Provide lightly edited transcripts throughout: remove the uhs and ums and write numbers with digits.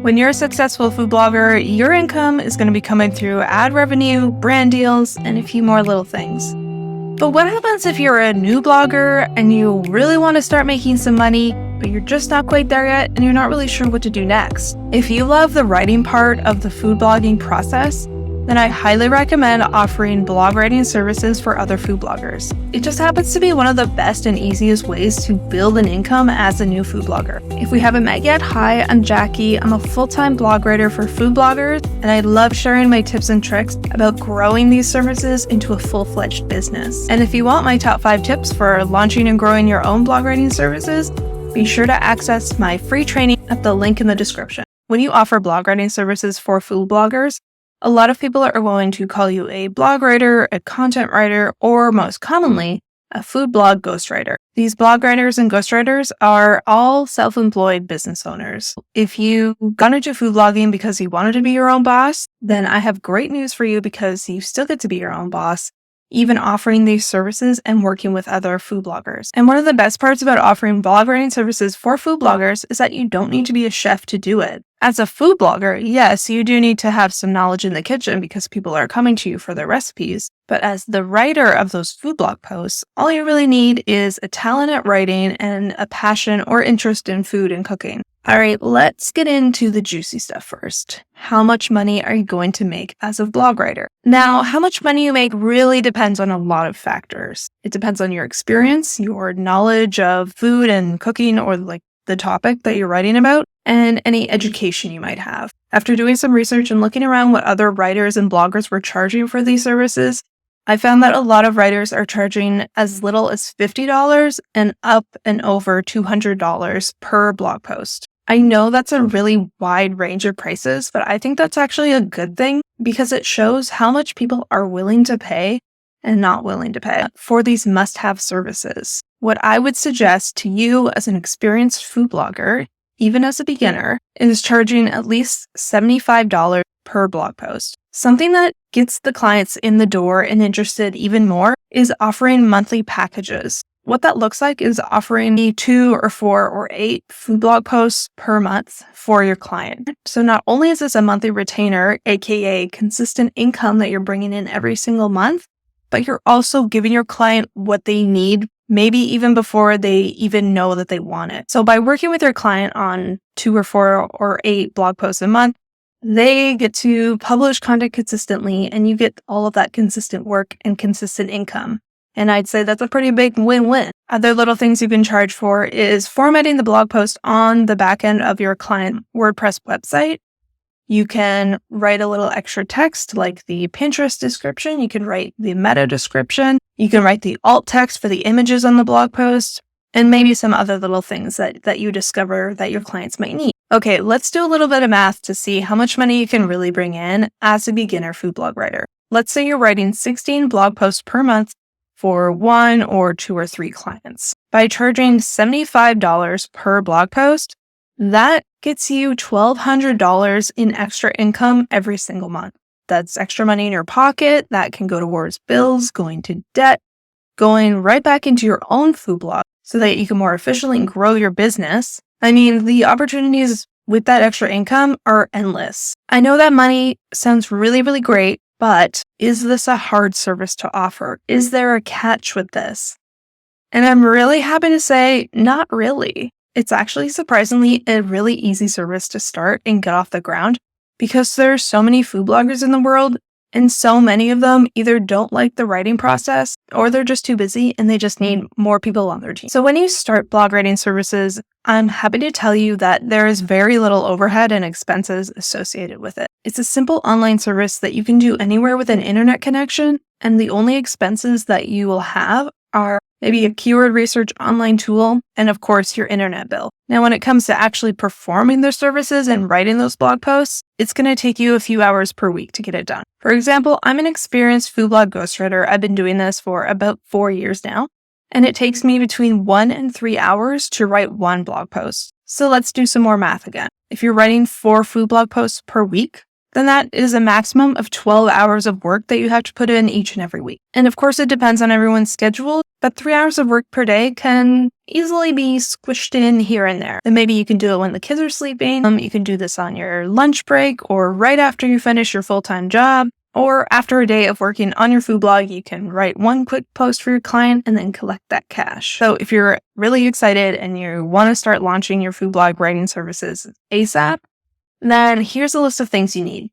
When you're a successful food blogger, your income is going to be coming through ad revenue, brand deals, and a few more little things. But what happens if you're a new blogger and you really want to start making some money, but you're just not quite there yet and you're not really sure what to do next? If you love the writing part of the food blogging process, then I highly recommend offering blog writing services for other food bloggers. It just happens to be one of the best and easiest ways to build an income as a new food blogger. If we haven't met yet, hi, I'm Jackie. I'm a full-time blog writer for food bloggers, and I love sharing my tips and tricks about growing these services into a full-fledged business. And if you want my top 5 tips for launching and growing your own blog writing services, be sure to access my free training at the link in the description. When you offer blog writing services for food bloggers, a lot of people are going to call you a blog writer, a content writer, or most commonly, a food blog ghostwriter. These blog writers and ghostwriters are all self-employed business owners. If you got into food blogging because you wanted to be your own boss, then I have great news for you because you still get to be your own boss, even offering these services and working with other food bloggers. And one of the best parts about offering blog writing services for food bloggers is that you don't need to be a chef to do it. As a food blogger, yes, you do need to have some knowledge in the kitchen because people are coming to you for their recipes. But as the writer of those food blog posts, all you really need is a talent at writing and a passion or interest in food and cooking. All right, let's get into the juicy stuff first. How much money are you going to make as a blog writer? Now, how much money you make really depends on a lot of factors. It depends on your experience, your knowledge of food and cooking, or the topic that you're writing about, and any education you might have. After doing some research and looking around what other writers and bloggers were charging for these services, I found that a lot of writers are charging as little as $50 and up and over $200 per blog post. I know that's a really wide range of prices, but I think that's actually a good thing because it shows how much people are willing to pay and not willing to pay for these must-have services. What I would suggest to you as an experienced food blogger, even as a beginner, is charging at least $75 per blog post. Something that gets the clients in the door and interested even more is offering monthly packages. What that looks like is offering 2 or 4 or 8 food blog posts per month for your client. So not only is this a monthly retainer, aka consistent income that you're bringing in every single month, but you're also giving your client what they need, maybe even before they even know that they want it. So by working with your client on 2 or 4 or 8 blog posts a month, they get to publish content consistently and you get all of that consistent work and consistent income. And I'd say that's a pretty big win-win. Other little things you can charge for is formatting the blog post on the back end of your client WordPress website. You can write a little extra text like the Pinterest description. You can write the meta description. You can write the alt text for the images on the blog post, and maybe some other little things that you discover that your clients might need. Okay, let's do a little bit of math to see how much money you can really bring in as a beginner food blog writer. Let's say you're writing 16 blog posts per month for 1 or 2 or 3 clients. By charging $75 per blog post, that gets you $1,200 in extra income every single month. That's extra money in your pocket that can go towards bills, going to debt, going right back into your own food blog so that you can more efficiently grow your business. I mean, the opportunities with that extra income are endless. I know that money sounds really, really great, but is this a hard service to offer? Is there a catch with this? And I'm really happy to say, not really. It's actually surprisingly a really easy service to start and get off the ground because there are so many food bloggers in the world and so many of them either don't like the writing process or they're just too busy and they just need more people on their team. So when you start blog writing services, I'm happy to tell you that there is very little overhead and expenses associated with it. It's a simple online service that you can do anywhere with an internet connection, and the only expenses that you will have are maybe a keyword research online tool, and of course, your internet bill. Now, when it comes to actually performing their services and writing those blog posts, it's going to take you a few hours per week to get it done. For example, I'm an experienced food blog ghostwriter. I've been doing this for about 4 years now, and it takes me between 1 and 3 hours to write 1 blog post. So let's do some more math again. If you're writing 4 food blog posts per week, then that is a maximum of 12 hours of work that you have to put in each and every week. And of course, it depends on everyone's schedule, but 3 hours of work per day can easily be squished in here and there. And maybe you can do it when the kids are sleeping. You can do this on your lunch break or right after you finish your full-time job. Or after a day of working on your food blog, you can write one quick post for your client and then collect that cash. So if you're really excited and you want to start launching your food blog writing services ASAP, then here's a list of things you need.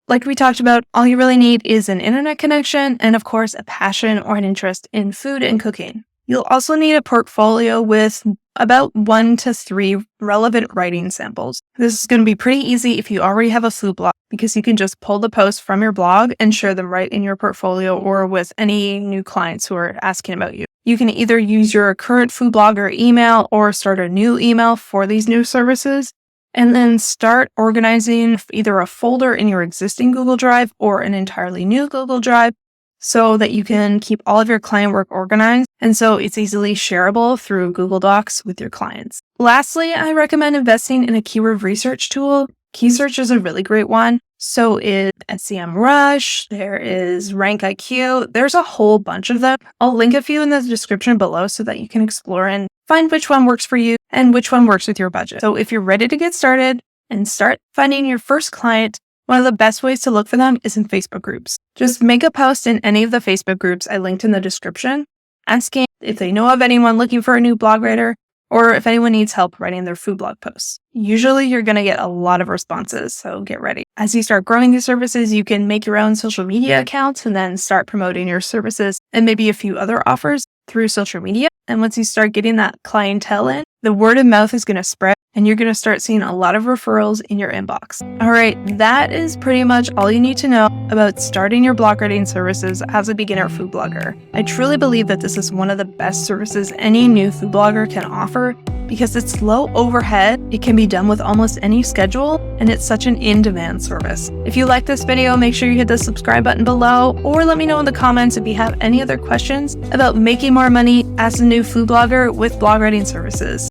Like we talked about, all you really need is an internet connection and, of course, a passion or an interest in food and cooking. You'll also need a portfolio with about 1 to 3 relevant writing samples. This is going to be pretty easy if you already have a food blog because you can just pull the posts from your blog and share them right in your portfolio or with any new clients who are asking about you. You can either use your current food blogger email or start a new email for these new services, and then start organizing either a folder in your existing Google Drive or an entirely new Google Drive so that you can keep all of your client work organized and so it's easily shareable through Google Docs with your clients. Lastly, I recommend investing in a keyword research tool. KeySearch is a really great one. So is SEMrush, there is RankIQ, there's a whole bunch of them. I'll link a few in the description below so that you can explore and find which one works for you and which one works with your budget. So if you're ready to get started and start finding your first client, one of the best ways to look for them is in Facebook groups. Just make a post in any of the Facebook groups I linked in the description, asking if they know of anyone looking for a new blog writer or if anyone needs help writing their food blog posts. Usually you're going to get a lot of responses, so get ready. As you start growing these services, you can make your own social media accounts and then start promoting your services and maybe a few other offers through social media. And once you start getting that clientele in, the word of mouth is going to spread and you're going to start seeing a lot of referrals in your inbox. All right, that is pretty much all you need to know about starting your blog writing services as a beginner food blogger. I truly believe that this is one of the best services any new food blogger can offer because it's low overhead, it can be done with almost any schedule, and it's such an in-demand service. If you like this video, make sure you hit the subscribe button below, or let me know in the comments if you have any other questions about making more money as a new food blogger with blog writing services.